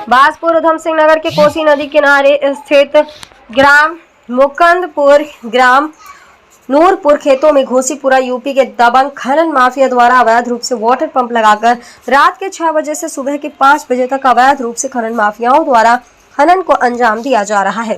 बाजपुर उधम सिंह नगर के कोसी नदी किनारे स्थित ग्राम मुकंदपुर ग्राम नूरपुर खेतों में घोसीपुरा यूपी के दबंग खनन माफिया द्वारा अवैध रूप से वाटर पंप लगाकर रात के 6 बजे से सुबह के 5 बजे तक अवैध रूप से खनन माफियाओं द्वारा खनन को अंजाम दिया जा रहा है।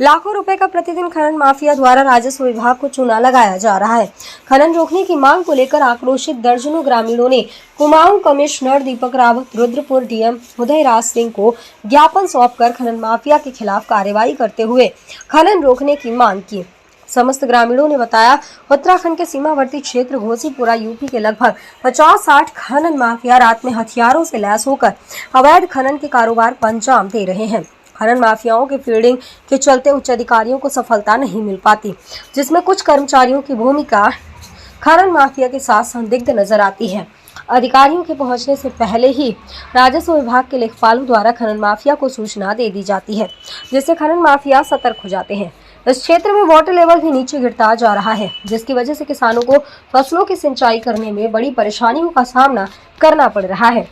लाखों रुपए का प्रतिदिन खनन माफिया द्वारा राजस्व विभाग को चूना लगाया जा रहा है। खनन रोकने की मांग को लेकर आक्रोशित दर्जनों ग्रामीणों ने कुमाऊं कमिश्नर दीपक रावत, रुद्रपुर डीएम उदयराज सिंह को ज्ञापन सौंपकर खनन माफिया के खिलाफ कार्रवाई करते हुए खनन रोकने की मांग की। समस्त ग्रामीणों ने बताया, उत्तराखंड के सीमावर्ती क्षेत्र घोसीपुरा यूपी के लगभग 50-60 खनन माफिया रात में हथियारों से लैस होकर अवैध खनन के कारोबार को अंजाम दे रहे हैं। खनन माफियाओं के फील्डिंग के चलते उच्च अधिकारियों को सफलता नहीं मिल पाती, जिसमें कुछ कर्मचारियों की भूमिका खनन माफिया के साथ संदिग्ध नजर आती है। अधिकारियों के पहुंचने से पहले ही राजस्व विभाग के लेखपालों द्वारा खनन माफिया को सूचना दे दी जाती है, जिससे खनन माफिया सतर्क हो जाते हैं। इस क्षेत्र में वाटर लेवल भी नीचे गिरता जा रहा है, जिसकी वजह से किसानों को फसलों की सिंचाई करने में बड़ी परेशानियों का सामना करना पड़ रहा है।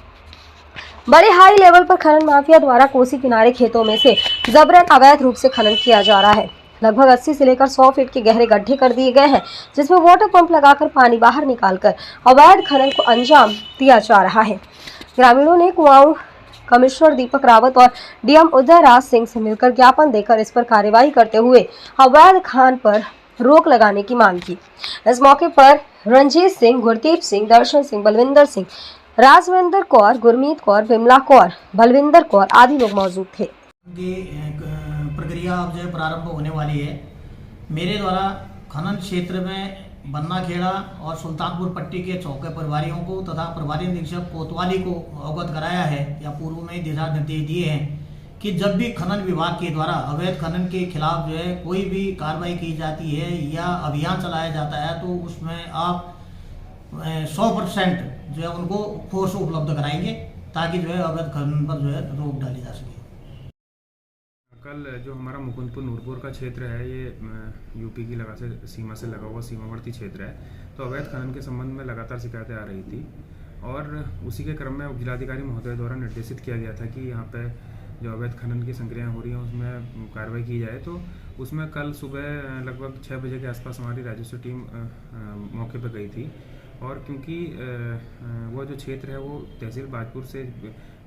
बड़े हाई लेवल पर खनन माफिया द्वारा कोसी किनारे खेतों में से जबरन अवैध रूप से खनन किया जा रहा है। लगभग 80 से लेकर 100 फीट के गहरे गड्ढे कर दिए गए हैं, जिसमें वाटर पंप लगाकर पानी बाहर निकालकर अवैध खनन को अंजाम दिया जा रहा है। ग्रामीणों ने कुमाऊं कमिश्नर दीपक रावत और डीएम उदयराज सिंह से मिलकर ज्ञापन देकर इस पर कार्रवाई करते हुए अवैध खान पर रोक लगाने की मांग की। इस मौके पर रंजीत सिंह, गुरदीप सिंह, दर्शन सिंह, बलविंदर सिंह, राजविंदर कौर, गुरमीत कौर, बिमला कौर, बलविंदर कौर आदि लोग मौजूद थे। प्रक्रिया अब जो प्रारंभ होने वाली है। मेरे द्वारा खनन क्षेत्र में बन्ना खेड़ा और सुल्तानपुर पट्टी के चौके प्रभारियों को तथा प्रभारी निरीक्षक कोतवाली को अवगत कराया है या पूर्व में दिशा निर्देश दिए हैं कि जब भी खनन विभाग के द्वारा अवैध खनन के खिलाफ जो है कोई भी कार्रवाई की जाती है या अभियान चलाया जाता है तो उसमें आप 100% जो है उनको फोर्स उपलब्ध कराएंगे ताकि जो है अवैध खनन पर जो है रोक डाली जा सके। कल जो हमारा मुकुंदपुर नूरपुर का क्षेत्र है ये यूपी की सीमा से लगा हुआ सीमावर्ती क्षेत्र है, तो अवैध खनन के संबंध में लगातार शिकायतें आ रही थी और उसी के क्रम में उपजिलाधिकारी महोदय द्वारा निर्देशित किया गया था कि यहाँ पे जो अवैध खनन की संक्रियाएँ हो रही हैं उसमें कार्रवाई की जाए। तो उसमें कल सुबह लगभग 6 बजे के आसपास हमारी राजस्व टीम मौके पर गई थी और क्योंकि वो जो क्षेत्र है वो तहसील बाजपुर से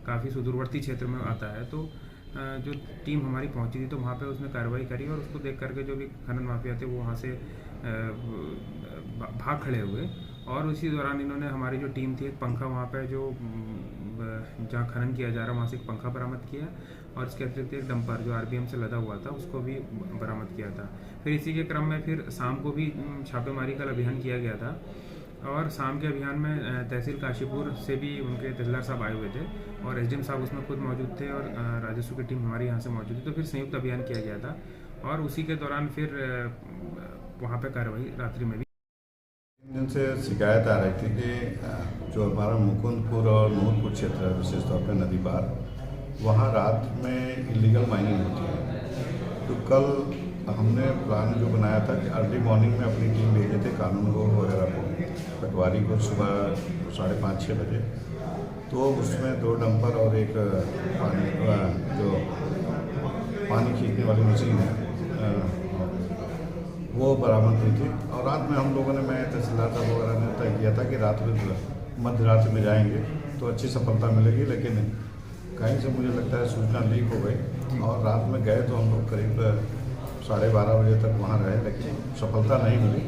काफ़ी सुदूरवर्ती क्षेत्र में आता है, तो जो टीम हमारी पहुंची थी तो वहाँ पे उसने कार्रवाई करी और उसको देख करके जो भी खनन माफिया थे वो वहाँ से भाग खड़े हुए और उसी दौरान इन्होंने हमारी जो टीम थी एक पंखा वहाँ पे जो जहाँ खनन किया जा रहा वहाँ से एक पंखा बरामद किया और इसके अतिरिक्त एक डंपर जो आरबीएम से लदा हुआ था उसको भी बरामद किया था। फिर इसी के क्रम में फिर शाम को भी छापेमारी का अभियान किया गया था और शाम के अभियान में तहसील काशीपुर से भी उनके तहसीलदार साहब आए हुए थे और एसडीएम साहब उसमें खुद मौजूद थे और राजस्व की टीम हमारी यहाँ से मौजूद थी, तो फिर संयुक्त अभियान किया गया था और उसी के दौरान फिर वहाँ पे कार्रवाई रात्रि में भी। दिन से शिकायत आ रही थी कि जो हमारा मुकुंदपुर और नूरपुर क्षेत्र है विशेष तौर पर नदी पार, वहाँ रात में इलीगल माइनिंग होती है। तो कल हमने प्लान जो बनाया था कि अर्ली मॉर्निंग में अपनी टीम भेजे थे कानून को वगैरह को पटवारी को सुबह 5:30-6 बजे, तो उसमें 2 डंपर और एक जो पानी खींचने वाली मशीन है वो बरामद हुई थी और रात में हम लोगों ने, मैं तहसीलदार साहब वगैरह ने तय किया था कि रात में मध्य रात्रि में जाएंगे तो अच्छी सफलता मिलेगी, लेकिन कहीं से मुझे लगता है सूचना लीक हो गई और रात में गए तो हम लोग करीब 12:30 बजे तक वहाँ रहे, लेकिन सफलता नहीं मिली।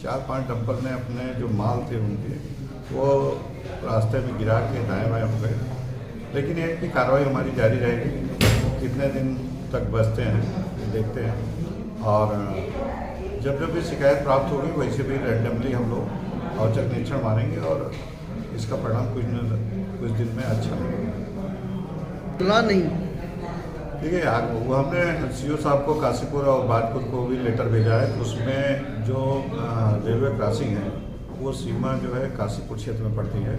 4-5 डंपर ने अपने जो माल थे उनके वो रास्ते में गिरा के दाएँ बाएँ हो गए, लेकिन एक भी कार्रवाई हमारी जारी रहेगी। कितने दिन तक बचते हैं देखते हैं और जब भी शिकायत प्राप्त होगी वैसे भी रैंडमली हम लोग औचक निरीक्षण मारेंगे और इसका परिणाम कुछ दिन में अच्छा मिलेगा। नहीं ठीक है, वो हमने सीओ साहब को काशीपुर और बाजपुर को भी लेटर भेजा है, तो उसमें जो रेलवे क्रॉसिंग है वो सीमा जो है काशीपुर क्षेत्र में पड़ती है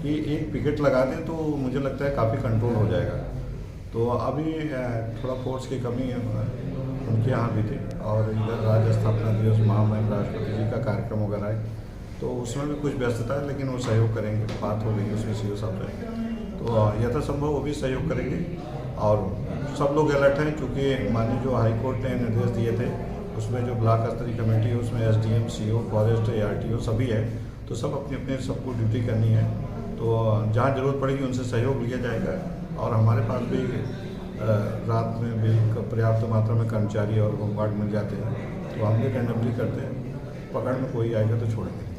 कि एक पिकेट लगा दें तो मुझे लगता है काफ़ी कंट्रोल हो जाएगा। तो अभी थोड़ा फोर्स की कमी उनके यहाँ भी थी और इधर राज्य स्थापना दिवस महामहिम राष्ट्रपति जी का कार्यक्रम वगैरह है तो उसमें भी कुछ व्यस्तता है, लेकिन वो सहयोग करेंगे, बात हो रही है उसमें सीओ साहब से। तो यथासंभव वो भी सहयोग करेंगे और सब लोग अलर्ट हैं, क्योंकि माननीय जो हाई कोर्ट ने निर्देश दिए थे उसमें जो ब्लॉक स्तरीय कमेटी है उसमें SDM, CO, फॉरेस्ट, ARTO सभी है, तो सब अपनी अपनी सबको ड्यूटी करनी है। तो जहाँ जरूरत पड़ेगी उनसे सहयोग लिया जाएगा और हमारे पास भी रात में भी पर्याप्त मात्रा में कर्मचारी और होमगार्ड मिल जाते हैं, तो हम भी रैंडमली करते हैं, पकड़ में कोई आएगा तो छोड़ेंगे।